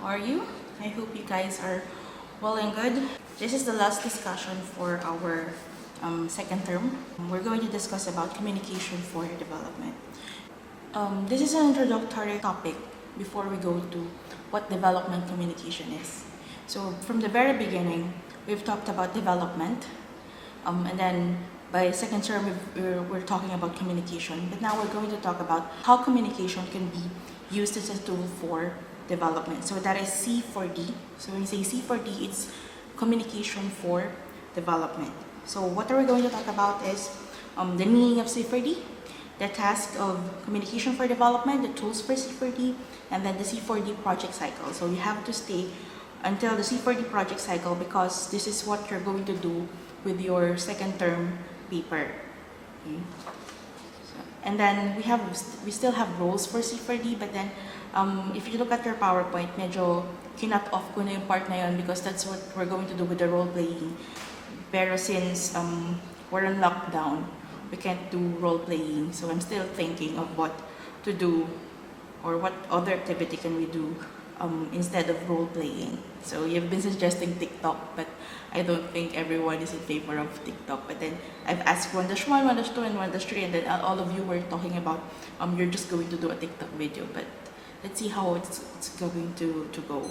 How are you? I hope you guys are well and good. This is the last discussion for our second term. We're going to discuss about communication for development. This is an introductory topic before we go to what development communication is. So from the very beginning, we've talked about development, and then by second term, we're talking about communication. But now we're going to talk about how communication can be used as a tool for development. So that is C4D. So when you say C4D, it's communication for development. So what are we going to talk about is the meaning of C4D, the task of communication for development, the tools for C4D, and then the C4D project cycle. So you have to stay until the C4D project cycle because this is what you're going to do with your second term paper. Okay. And then we still have roles for C4D, but then if you look at your PowerPoint, medyo kinat off ko na yung part na yun because that's what we're going to do with the role playing. Pero since we're on lockdown, we can't do role playing, so I'm still thinking of what to do or what other activity can we do instead of role playing. So you've been suggesting TikTok, but I don't think everyone is in favor of TikTok. But then I've asked 1-1, 1-2, and 1-3, and then all of you were talking about you're just going to do a TikTok video. But let's see how it's going to go.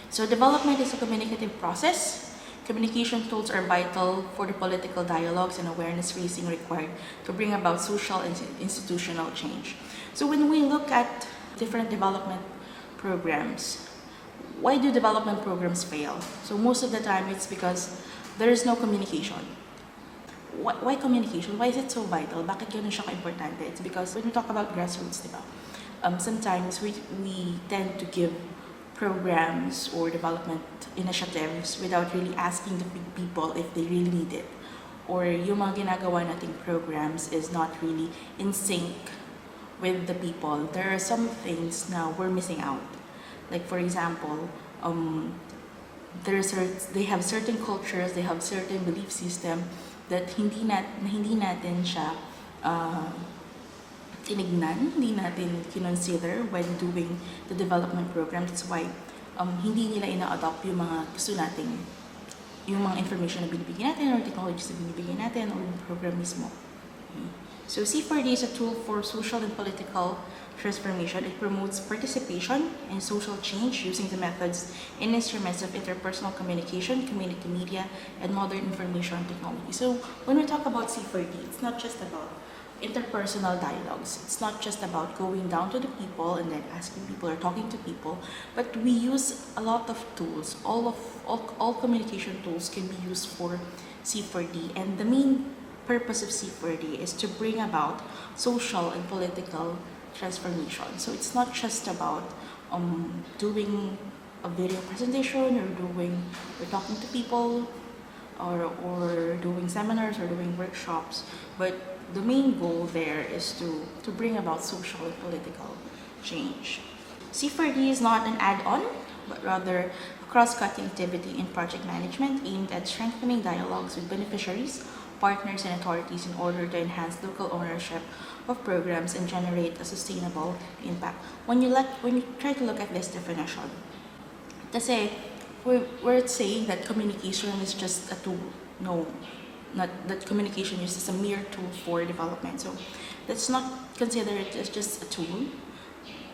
So development is a communicative process. Communication tools are vital for the political dialogues and awareness raising required to bring about social and institutional change. So when we look at different development programs, why do development programs fail? So most of the time it's because there is no communication. Why communication? Why is it so vital? Bakit ganun siya ka-importante? It's because when we talk about grassroots, diba? Sometimes we tend to give programs or development initiatives without really asking the people if they really need it. Or yung mga ginagawa nating programs is not really in sync with the people. There are some things now we're missing out. Like for example, they have certain cultures, they have certain belief system that hindi natin siya tinignan, hindi natin kinonsider when doing the development program. That's why hindi nila ina-adopt yung mga gusto nating, yung mga information na binibigyan natin or technologies na binibigyan natin or yung program mismo. Okay. So C4D is a tool for social and political transformation. It promotes participation and social change using the methods and instruments of interpersonal communication, community media, and modern information technology. So when we talk about C4D, it's not just about interpersonal dialogues. It's not just about going down to the people and then asking people or talking to people, but we use a lot of tools. All communication tools can be used for C4D, and the main purpose of C4D is to bring about social and political transformation. So it's not just about doing a video presentation or talking to people or doing seminars or doing workshops, but the main goal there is to bring about social and political change. C4D is not an add-on, but rather a cross-cutting activity in project management aimed at strengthening dialogues with beneficiaries, partners, and authorities in order to enhance local ownership of programs and generate a sustainable impact. When you try to look at this definition, kasi we're saying that communication is just a tool. No, not that communication is just a mere tool for development. So let's not consider it as just a tool,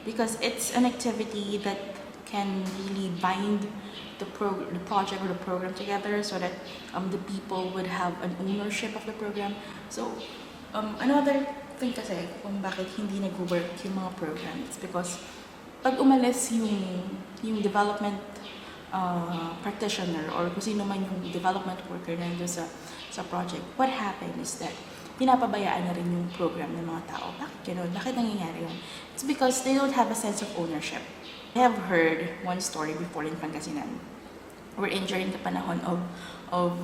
because it's an activity that can really bind the project or the program together so that the people would have an ownership of the program. So another thing kasi kung bakit hindi nag-work yung mga program, it's because pag umalis yung development practitioner or kung sino man yung development worker na doon sa project, what happened is that pinapabayaan na rin yung program ng mga tao. Bakit gano'n? Bakit nangyayari yun? It's because they don't have a sense of ownership. I have heard one story before in Pangasinan, wherein during the panahon of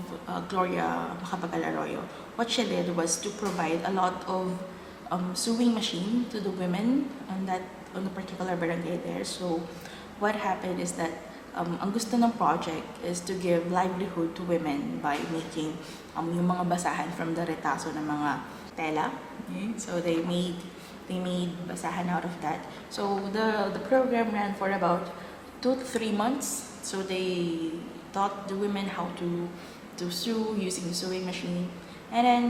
Gloria Macapagal-Arroyo, what she did was to provide a lot of sewing machine to the women on the particular barangay there. So what happened is that ang gusto ng project is to give livelihood to women by making yung mga basahan from the retaso ng mga tela. Okay? So they made basahan out of that. So the program ran for about 2 to 3 months. So they taught the women how to sew using the sewing machine. And then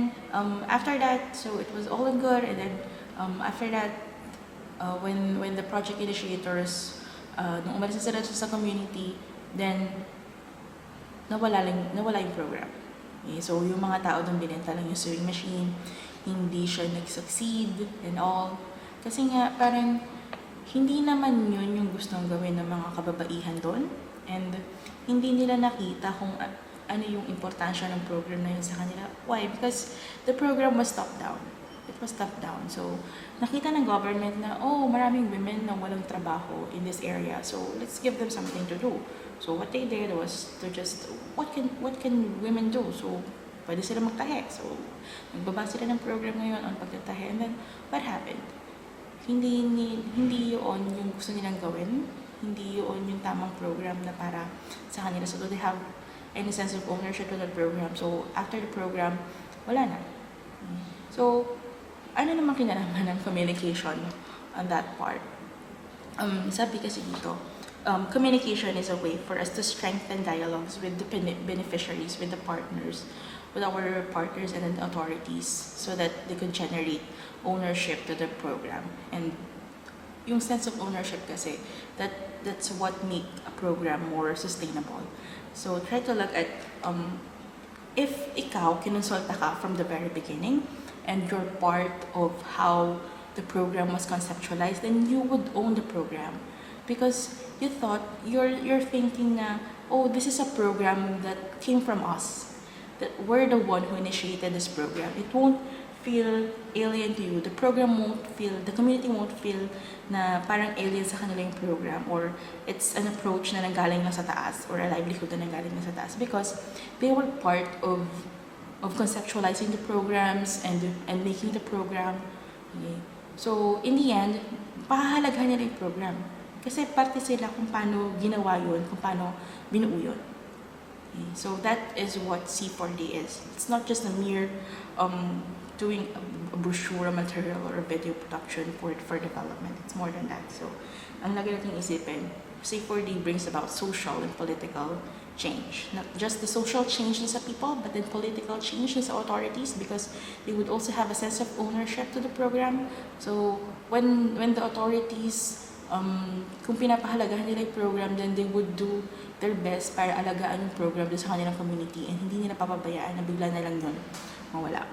after that, so it was all good. And then after that, when the project initiators, nung umalis na sila sa community, then nawala yung program. Okay, so yung mga tao doon binenta lang yung sewing machine, hindi siya nag-succeed and all. Kasi nga parang hindi naman yun yung gustong gawin ng mga kababaihan doon. And hindi nila nakita kung ano yung importansya ng program na yun sa kanila. Why? Because the program was top down. It was top down. So, nakita ng government na, oh, maraming women na walang trabaho in this area. So, let's give them something to do. So, what they did was to just, what can women do? So, pwede sila magtahe. So, nagbaba sila ng program ngayon on pagtatahe. And then, what happened? Hindi yun yung gusto nilang gawin. Hindi yun yung tamang program na para sa kanila. So, do they have any sense of ownership to the program? So, after the program, wala na. So, ano naman kinalaman ng communication on that part? Sabi kasi dito, communication is a way for us to strengthen dialogues with the beneficiaries, with the partners, with our partners and the authorities, so that they could generate ownership to the program. And yung sense of ownership kasi, that's what make a program more sustainable. So try to look at, if ikaw, kinonsulta ka from the very beginning, and you're part of how the program was conceptualized, then you would own the program. Because you thought, you're thinking na, oh, this is a program that came from us. That we're the one who initiated this program. It won't feel alien to you. The program won't feel, the community won't feel na parang alien sa kanila yung program, or it's an approach na nanggaling lang sa taas, or a livelihood na nanggaling lang sa taas, because they were part of conceptualizing the programs and making the program. Okay. So, in the end, pahahalagahan nila yung program. Kasi parte sila kung paano ginawa yun, kung paano binuo yun. Okay. So, that is what C4D is. It's not just a mere doing a brochure, a material, or a video production for development. It's more than that. So, ang lagi natin isipin, C4D brings about social and political change. Not just the social change sa people, but then political change sa authorities, because they would also have a sense of ownership to the program. So when the authorities, kung pinapahalagahan nila yung program, then they would do their best para alagaan yung program sa kanilang community, and hindi nila papabayaan na bigla na lang yun mawala.